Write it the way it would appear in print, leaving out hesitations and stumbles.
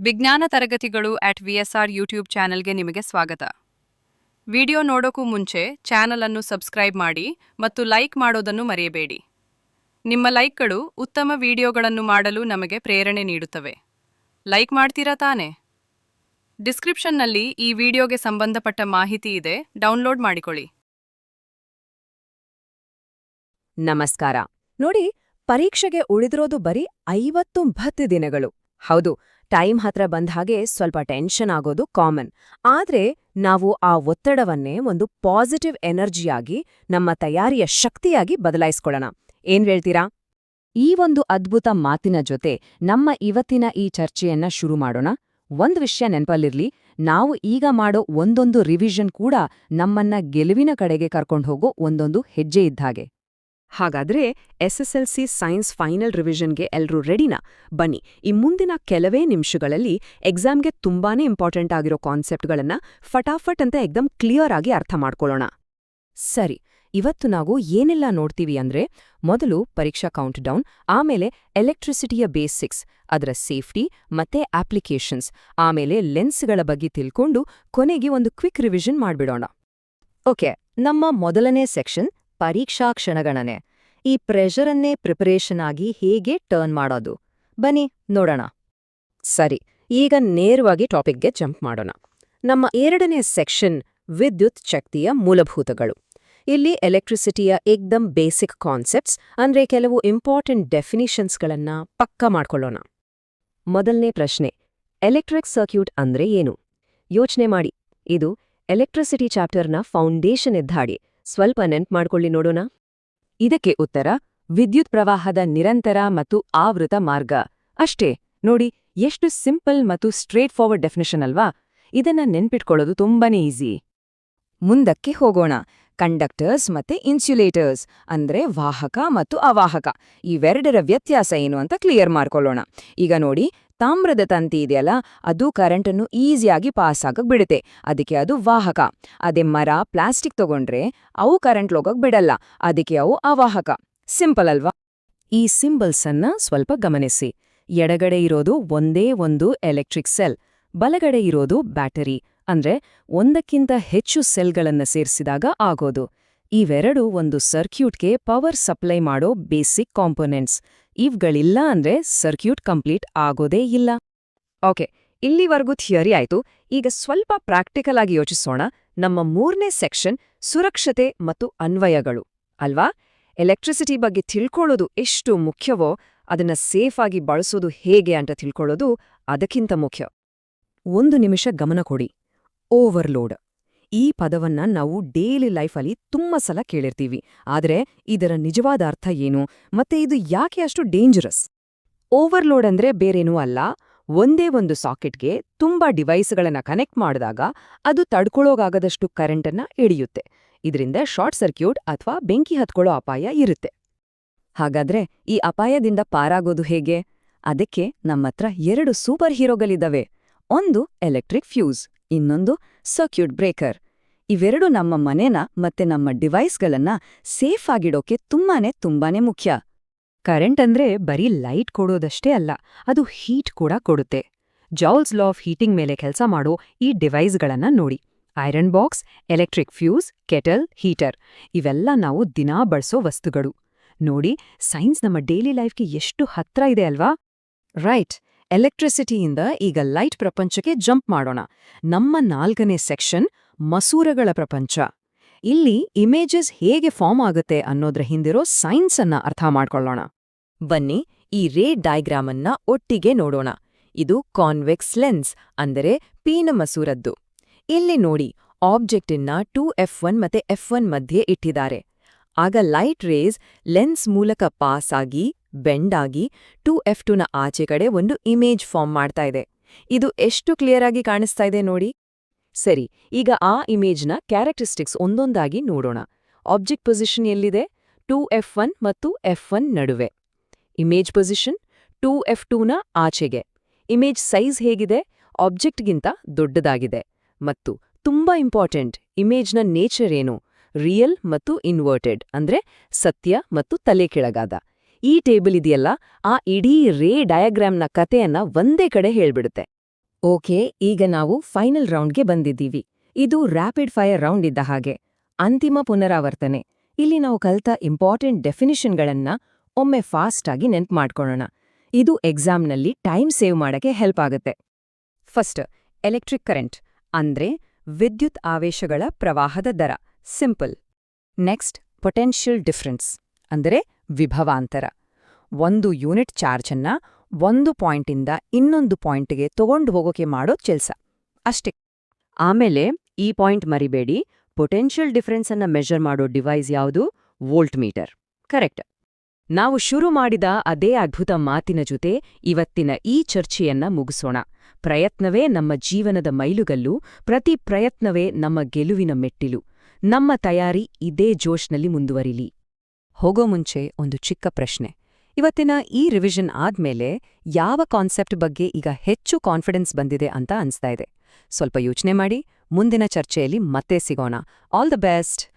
ವಿಜ್ಞಾನ ತರಗತಿಗಳು @VSR YouTube ಚಾನೆಲ್ಗೆ ನಿಮಗೆ ಸ್ವಾಗತ. ವಿಡಿಯೋ ನೋಡೋಕ್ಕೂ ಮುಂಚೆ ಚಾನೆಲ್ ಅನ್ನು ಸಬ್ಸ್ಕ್ರೈಬ್ ಮಾಡಿ ಮತ್ತು ಲೈಕ್ ಮಾಡೋದನ್ನು ಮರೆಯಬೇಡಿ. ನಿಮ್ಮ ಲೈಕ್ಗಳು ಉತ್ತಮ ವಿಡಿಯೋಗಳನ್ನು ಮಾಡಲು ನಮಗೆ ಪ್ರೇರಣೆ ನೀಡುತ್ತವೆ. ಲೈಕ್ ಮಾಡ್ತೀರಾ ತಾನೇ? ಡಿಸ್ಕ್ರಿಪ್ಷನ್ನಲ್ಲಿ ಈ ವಿಡಿಯೋಗೆ ಸಂಬಂಧಪಟ್ಟ ಮಾಹಿತಿ ಇದೆ, ಡೌನ್ಲೋಡ್ ಮಾಡಿಕೊಳ್ಳಿ. ನಮಸ್ಕಾರ. ನೋಡಿ, ಪರೀಕ್ಷೆಗೆ ಉಳಿದಿರೋದು ಬರೀ 50 ದಿನಗಳು. ಹೌದು, ಟೈಮ್ ಹತ್ರ ಬಂದ ಹಾಗೆ ಸ್ವಲ್ಪ ಟೆನ್ಷನ್ ಆಗೋದು ಕಾಮನ್. ಆದ್ರೆ ನಾವು ಆ ಒತ್ತಡವನ್ನೇ ಒಂದು ಪಾಸಿಟಿವ್ ಎನರ್ಜಿಯಾಗಿ, ನಮ್ಮ ತಯಾರಿಯ ಶಕ್ತಿಯಾಗಿ ಬದಲಾಯಿಸ್ಕೊಳ್ಳೋಣ. ಏನ್ ಹೇಳ್ತೀರಾ? ಈ ಒಂದು ಅದ್ಭುತ ಮಾತಿನ ಜೊತೆ ನಮ್ಮ ಇವತ್ತಿನ ಈ ಚರ್ಚೆಯನ್ನ ಶುರು ಮಾಡೋಣ. ಒಂದ್ ವಿಷಯ ನೆನಪಲ್ಲಿರ್ಲಿ, ನಾವು ಈಗ ಮಾಡೋ ಒಂದೊಂದು ರಿವಿಷನ್ ಕೂಡ ನಮ್ಮನ್ನ ಗೆಲುವಿನ ಕಡೆಗೆ ಕರ್ಕೊಂಡು ಹೋಗೋ ಒಂದೊಂದು ಹೆಜ್ಜೆ ಇದ್ದಾಗೆ. ಹಾಗಾದ್ರೆ SSLC ಸೈನ್ಸ್ ಫೈನಲ್ ರಿವಿಷನ್ಗೆ ಎಲ್ರೂ ರೆಡಿನಾ? ಬನ್ನಿ, ಈ ಮುಂದಿನ ಕೆಲವೇ ನಿಮಿಷಗಳಲ್ಲಿ ಎಕ್ಸಾಮ್ಗೆ ತುಂಬಾನೇ ಇಂಪಾರ್ಟೆಂಟ್ ಆಗಿರೋ ಕಾನ್ಸೆಪ್ಟ್ಗಳನ್ನ ಫಟಾಫಟ್ ಅಂತ ಎಕ್ದಮ್ ಕ್ಲಿಯರ್ ಆಗಿ ಅರ್ಥ ಮಾಡ್ಕೊಳ್ಳೋಣ. ಸರಿ, ಇವತ್ತು ನಾವು ಏನೆಲ್ಲ ನೋಡ್ತೀವಿ ಅಂದ್ರೆ, ಮೊದಲು ಪರೀಕ್ಷಾ ಕೌಂಟ್ಡೌನ್, ಆಮೇಲೆ ಎಲೆಕ್ಟ್ರಿಸಿಟಿಯ ಬೇಸಿಕ್ಸ್, ಅದರ ಸೇಫ್ಟಿ ಮತ್ತೆ ಅಪ್ಲಿಕೇಶನ್ಸ್, ಆಮೇಲೆ ಲೆನ್ಸ್ಗಳ ಬಗ್ಗೆ ತಿಳ್ಕೊಂಡು ಕೊನೆಗೆ ಒಂದು ಕ್ವಿಕ್ ರಿವಿಷನ್ ಮಾಡ್ಬಿಡೋಣ. ಓಕೆ, ನಮ್ಮ ಮೊದಲನೇ ಸೆಕ್ಷನ್ ಪರೀಕ್ಷಾ ಕ್ಷಣಗಣನೆ. ಈ ಪ್ರೆಷರನ್ನೇ ಪ್ರಿಪರೇಷನ್ ಆಗಿ ಹೇಗೆ ಟರ್ನ್ ಮಾಡೋದು, ಬನ್ನಿ ನೋಡೋಣ. ಸರಿ, ಈಗ ನೇರವಾಗಿ ಟಾಪಿಕ್ಗೆ ಜಂಪ್ ಮಾಡೋಣ. ನಮ್ಮ ಎರಡನೇ ಸೆಕ್ಷನ್ ವಿದ್ಯುತ್ ಶಕ್ತಿಯ ಮೂಲಭೂತಗಳು. ಇಲ್ಲಿ ಎಲೆಕ್ಟ್ರಿಸಿಟಿಯ ಏಕ್ದಮ್ ಬೇಸಿಕ್ ಕಾನ್ಸೆಪ್ಟ್ಸ್, ಅಂದ್ರೆ ಕೆಲವು ಇಂಪಾರ್ಟೆಂಟ್ ಡೆಫಿನಿಷನ್ಸ್ಗಳನ್ನ ಪಕ್ಕಾ ಮಾಡ್ಕೊಳ್ಳೋಣ. ಮೊದಲನೇ ಪ್ರಶ್ನೆ, ಎಲೆಕ್ಟ್ರಿಕ್ ಸರ್ಕ್ಯೂಟ್ ಅಂದ್ರೆ ಏನು? ಯೋಚನೆ ಮಾಡಿ, ಇದು ಎಲೆಕ್ಟ್ರಿಸಿಟಿ ಚಾಪ್ಟರ್ನ ಫೌಂಡೇಶನ್ ಇದ್ದಾಡಿ. ಸ್ವಲ್ಪ ನೆನ್ಪು ಮಾಡ್ಕೊಳ್ಳಿ ನೋಡೋಣ. ಇದಕ್ಕೆ ಉತ್ತರ ವಿದ್ಯುತ್ ಪ್ರವಾಹದ ನಿರಂತರ ಮತ್ತು ಆವೃತ ಮಾರ್ಗ. ಅಷ್ಟೇ. ನೋಡಿ, ಎಷ್ಟು ಸಿಂಪಲ್ ಮತ್ತು ಸ್ಟ್ರೇಟ್ ಫಾರ್ವರ್ಡ್ ಡೆಫಿನಿಷನ್ ಅಲ್ವಾ? ಇದನ್ನ ನೆನ್ಪಿಟ್ಕೊಳ್ಳೋದು ತುಂಬಾನೇ ಈಸಿ. ಮುಂದಕ್ಕೆ ಹೋಗೋಣ. ಕಂಡಕ್ಟರ್ಸ್ ಮತ್ತೆ ಇನ್ಸುಲೇಟರ್ಸ್ ಅಂದ್ರೆ ವಾಹಕ ಮತ್ತು ಅವಾಹಕ, ಇವೆರಡರ ವ್ಯತ್ಯಾಸ ಏನು ಅಂತ ಕ್ಲಿಯರ್ ಮಾಡ್ಕೊಳ್ಳೋಣ. ಈಗ ನೋಡಿ, ತಾಮ್ರದ ತಂತಿ ಇದೆಯಲ್ಲ, ಅದು ಕರೆಂಟನ್ನು ಈಸಿಯಾಗಿ ಪಾಸ್ ಆಗಕ್ ಬಿಡುತ್ತೆ, ಅದಕ್ಕೆ ಅದು ವಾಹಕ. ಅದೇ ಮರ, ಪ್ಲಾಸ್ಟಿಕ್ ತಗೊಂಡ್ರೆ ಅವು ಕರೆಂಟ್ ಹೋಗಕ್ ಬಿಡಲ್ಲ, ಅದಕ್ಕೆ ಅವು ಅವಾಹಕ. ಸಿಂಪಲ್ ಅಲ್ವಾ? ಈ ಸಿಂಬಲ್ಸ್ ಅನ್ನ ಸ್ವಲ್ಪ ಗಮನಿಸಿ. ಎಡಗಡೆ ಇರೋದು ಒಂದೇ ಒಂದು ಎಲೆಕ್ಟ್ರಿಕ್ ಸೆಲ್, ಬಲಗಡೆ ಇರೋದು ಬ್ಯಾಟರಿ, ಅಂದ್ರೆ ಒಂದಕ್ಕಿಂತ ಹೆಚ್ಚು ಸೆಲ್ಗಳನ್ನ ಸೇರಿಸಿದಾಗ ಆಗೋದು. ಇವೆರಡು ಒಂದು ಸರ್ಕ್ಯೂಟ್ಗೆ ಪವರ್ ಸಪ್ಲೈ ಮಾಡೋ ಬೇಸಿಕ್ ಕಾಂಪೊನೆಂಟ್ಸ್. ಇವ್ಗಳಿಲ್ಲ ಅಂದ್ರೆ ಸರ್ಕ್ಯೂಟ್ ಕಂಪ್ಲೀಟ್ ಆಗೋದೇ ಇಲ್ಲ. ಓಕೆ, ಇಲ್ಲಿವರೆಗೂ ಥಿಯರಿ ಆಯ್ತು. ಈಗ ಸ್ವಲ್ಪ ಪ್ರಾಕ್ಟಿಕಲ್ ಆಗಿ ಯೋಚಿಸೋಣ. ನಮ್ಮ ಮೂರನೇ ಸೆಕ್ಷನ್ ಸುರಕ್ಷತೆ ಮತ್ತು ಅನ್ವಯಗಳು ಅಲ್ವಾ? ಎಲೆಕ್ಟ್ರಿಸಿಟಿ ಬಗ್ಗೆ ತಿಳ್ಕೊಳ್ಳೋದು ಎಷ್ಟು ಮುಖ್ಯವೋ, ಅದನ್ನ ಸೇಫ್ ಆಗಿ ಬಳಸೋದು ಹೇಗೆ ಅಂತ ತಿಳ್ಕೊಳ್ಳೋದು ಅದಕ್ಕಿಂತ ಮುಖ್ಯ. ಒಂದು ನಿಮಿಷ ಗಮನ ಕೊಡಿ. ಓವರ್ಲೋಡ್, ಈ ಪದವನ್ನ ನಾವು ಡೈಲಿ ಲೈಫಲ್ಲಿ ತುಂಬಾ ಸಲ ಕೇಳಿರ್ತೀವಿ. ಆದ್ರೆ ಇದರ ನಿಜವಾದ ಅರ್ಥ ಏನು ಮತ್ತೆ ಇದು ಯಾಕೆ ಅಷ್ಟು ಡೇಂಜರಸ್? ಓವರ್ಲೋಡ್ ಅಂದ್ರೆ ಬೇರೇನೂ ಅಲ್ಲ, ಒಂದೇ ಒಂದು ಸಾಕೆಟ್ಗೆ ತುಂಬಾ ಡಿವೈಸ್ಗಳನ್ನ ಕನೆಕ್ಟ್ ಮಾಡಿದಾಗ ಅದು ತಡ್ಕೊಳ್ಳೋಗಾಗದಷ್ಟು ಕರೆಂಟನ್ನ ಎಳೆಯುತ್ತೆ. ಇದರಿಂದ ಶಾರ್ಟ್ ಸರ್ಕ್ಯೂಟ್ ಅಥವಾ ಬೆಂಕಿ ಹತ್ಕೊಳ್ಳೋ ಅಪಾಯ ಇರುತ್ತೆ. ಹಾಗಾದ್ರೆ ಈ ಅಪಾಯದಿಂದ ಪಾರಾಗೋದು ಹೇಗೆ? ಅದಕ್ಕೆ ನಮ್ಮತ್ರ 2 ಸೂಪರ್ ಹೀರೋಗಳಿದ್ದಾವೆ. ಒಂದು ಎಲೆಕ್ಟ್ರಿಕ್ ಫ್ಯೂಸ್, ಇನ್ನೊಂದು ಸರ್ಕ್ಯೂಟ್ ಬ್ರೇಕರ್. ಇವೆರಡು ನಮ್ಮ ಮನೆನ ಮತ್ತೆ ನಮ್ಮ ಡಿವೈಸ್ಗಳನ್ನ ಸೇಫ್ ಆಗಿಡೋಕೆ ತುಂಬಾನೇ ಮುಖ್ಯ. ಕರೆಂಟ್ ಅಂದ್ರೆ ಬರೀ ಲೈಟ್ ಕೊಡೋದಷ್ಟೇ ಅಲ್ಲ, ಅದು ಹೀಟ್ ಕೂಡ ಕೊಡುತ್ತೆ. ಜೌಲ್ಸ್ ಲಾ ಆಫ್ ಹೀಟಿಂಗ್ ಮೇಲೆ ಕೆಲಸ ಮಾಡೋ ಈ ಡಿವೈಸ್ಗಳನ್ನ ನೋಡಿ. Iron box, electric fuse, kettle, heater, ಇವೆಲ್ಲ ನಾವು ದಿನಾ ಬಳಸೋ ವಸ್ತುಗಳು. ನೋಡಿ, ಸೈನ್ಸ್ ನಮ್ಮ ಡೈಲಿ ಲೈಫ್ಗೆ ಎಷ್ಟು ಹತ್ರ ಇದೆ ಅಲ್ವಾ? ರೈಟ್, ಎಲೆಕ್ಟ್ರಿಸಿಟಿಯಿಂದ ಈಗ ಲೈಟ್ ಪ್ರಪಂಚಕ್ಕೆ ಜಂಪ್ ಮಾಡೋಣ. ನಮ್ಮ 4ನೇ ಸೆಕ್ಷನ್ ಮಸೂರಗಳ ಪ್ರಪಂಚ. ಇಲ್ಲಿ ಇಮೇಜಸ್ ಹೇಗೆ ಫಾರ್ಮ್ ಆಗುತ್ತೆ ಅನ್ನೋದ್ರ ಹಿಂದಿರೋ ಸೈನ್ಸ್ ಅನ್ನ ಅರ್ಥ ಮಾಡ್ಕೊಳ್ಳೋಣ. ಬನ್ನಿ, ಈ ರೇ ಡಯಾಗ್ರಾಮ್ ಅನ್ನ ಒಟ್ಟಿಗೆ ನೋಡೋಣ. ಇದು ಕಾನ್ವೆಕ್ಸ್ ಲೆನ್ಸ್ ಅಂದರೆ ಪೀನ ಮಸೂರದ್ದು. ಇಲ್ಲಿ ನೋಡಿ, ಆಬ್ಜೆಕ್ಟಿನ್ನ 2F1 ಮತ್ತೆ F1 ಮಧ್ಯೆ ಇಟ್ಟಿದ್ದಾರೆ. ಆಗ ಲೈಟ್ ರೇಸ್ ಲೆನ್ಸ್ ಮೂಲಕ ಪಾಸ್ ಆಗಿ ಬೆಂಡ್ ಆಗಿ 2F2ನ ಆಚೆ ಕಡೆ ಒಂದು ಇಮೇಜ್ ಫಾರ್ಮ್ ಮಾಡ್ತಾ ಇದೆ. ಇದು ಎಷ್ಟು ಕ್ಲಿಯರ್ ಆಗಿ ಕಾಣಿಸ್ತಾ ಇದೆ ನೋಡಿ. ಸರಿ, ಈಗ ಆ ಇಮೇಜ್ನ ಕ್ಯಾರೆಕ್ಟರಿಸ್ಟಿಕ್ಸ್ ಒಂದೊಂದಾಗಿ ನೋಡೋಣ. ಆಬ್ಜೆಕ್ಟ್ ಪೊಸಿಷನ್ ಎಲ್ಲಿದೆ? 2F1 ಮತ್ತು F1 ನಡುವೆ. ಇಮೇಜ್ ಪೊಸಿಷನ್ 2F2ನ ಆಚೆಗೆ. ಇಮೇಜ್ ಸೈಜ್ ಹೇಗಿದೆ? ಆಬ್ಜೆಕ್ಟ್ಗಿಂತ ದೊಡ್ಡದಾಗಿದೆ. ಮತ್ತು ತುಂಬಾ ಇಂಪಾರ್ಟೆಂಟ್, ಇಮೇಜ್ನ ನೇಚರ್ ಏನು? ರಿಯಲ್ ಮತ್ತು ಇನ್ವರ್ಟೆಡ್, ಅಂದ್ರೆ ಸತ್ಯ ಮತ್ತು ತಲೆ ಕೆಳಗಾದ. ಈ ಟೇಬಲ್ ಇದೆಯಲ್ಲ, ಆ ಇಡೀ ರೇ ಡಯಾಗ್ರಾಮ್ನ ಕಥೆಯನ್ನ ಒಂದೇ ಕಡೆ ಹೇಳ್ಬಿಡುತ್ತೆ. ಓಕೆ, ಈಗ ನಾವು ಫೈನಲ್ ರೌಂಡ್ಗೆ ಬಂದಿದ್ದೀವಿ. ಇದು ರ್ಯಾಪಿಡ್ ಫೈರ್ ರೌಂಡ್ ಇದ್ದ ಹಾಗೆ. ಅಂತಿಮ ಪುನರಾವರ್ತನೆ. ಇಲ್ಲಿ ನಾವು ಕಲ್ತ ಇಂಪಾರ್ಟೆಂಟ್ ಡೆಫಿನಿಷನ್ಗಳನ್ನ ಒಮ್ಮೆ ಫಾಸ್ಟ್ ಆಗಿ ನೆನ್ಪು ಮಾಡ್ಕೊಳ್ಳೋಣ. ಇದು ಎಕ್ಸಾಮ್ನಲ್ಲಿ ಟೈಮ್ ಸೇವ್ ಮಾಡಕ್ಕೆ ಹೆಲ್ಪ್ ಆಗುತ್ತೆ. ಫಸ್ಟ್, ಎಲೆಕ್ಟ್ರಿಕ್ ಕರೆಂಟ್ ಅಂದ್ರೆ ವಿದ್ಯುತ್ ಆವೇಶಗಳ ಪ್ರವಾಹದ ದರ, ಸಿಂಪಲ್. ನೆಕ್ಸ್ಟ್, ಪೊಟೆನ್ಷಿಯಲ್ ಡಿಫರೆನ್ಸ್ ಅಂದರೆ ವಿಭವಾಂತರ. ಒಂದು ಯೂನಿಟ್ ಚಾರ್ಜನ್ನ ಒಂದು ಪಾಯಿಂಟಿಂದ ಇನ್ನೊಂದು ಪಾಯಿಂಟ್ಗೆ ತಗೊಂಡು ಹೋಗೋಕೆ ಮಾಡೋ ಕೆಲ್ಸ ಅಷ್ಟೇ. ಆಮೇಲೆ ಈ ಪಾಯಿಂಟ್ ಮರಿಬೇಡಿ, ಪೊಟೆನ್ಷಿಯಲ್ ಡಿಫರೆನ್ಸ್ ಅನ್ನ ಮೆಜರ್ ಮಾಡೋ ಡಿವೈಸ್ ಯಾವುದು? Volt meter. ಕರೆಕ್ಟ್. ನಾವು ಶುರು ಮಾಡಿದ ಅದೇ ಅದ್ಭುತ ಮಾತಿನ ಜೊತೆ ಇವತ್ತಿನ ಈ ಚರ್ಚೆಯನ್ನ ಮುಗಿಸೋಣ. ಪ್ರಯತ್ನವೇ ನಮ್ಮ ಜೀವನದ ಮೈಲುಗಲ್ಲು, ಪ್ರತಿ ಪ್ರಯತ್ನವೇ ನಮ್ಮ ಗೆಲುವಿನ ಮೆಟ್ಟಿಲು. ನಮ್ಮ ತಯಾರಿ ಇದೇ ಜೋಶ್ನಲ್ಲಿ ಮುಂದುವರಿಲಿ. ಹೋಗೋ ಮುಂಚೆ ಒಂದು ಚಿಕ್ಕ ಪ್ರಶ್ನೆ. ಇವತ್ತಿನ ಈ ರಿವಿಷನ್ ಆದ್ಮೇಲೆ ಯಾವ ಕಾನ್ಸೆಪ್ಟ್ ಬಗ್ಗೆ ಈಗ ಹೆಚ್ಚು ಕಾನ್ಫಿಡೆನ್ಸ್ ಬಂದಿದೆ ಅಂತ ಅನ್ಸ್ತಾ ಇದೆ? ಸ್ವಲ್ಪ ಯೋಚನೆ ಮಾಡಿ. ಮುಂದಿನ ಚರ್ಚೆಯಲ್ಲಿ ಮತ್ತೆ ಸಿಗೋಣ. All the best.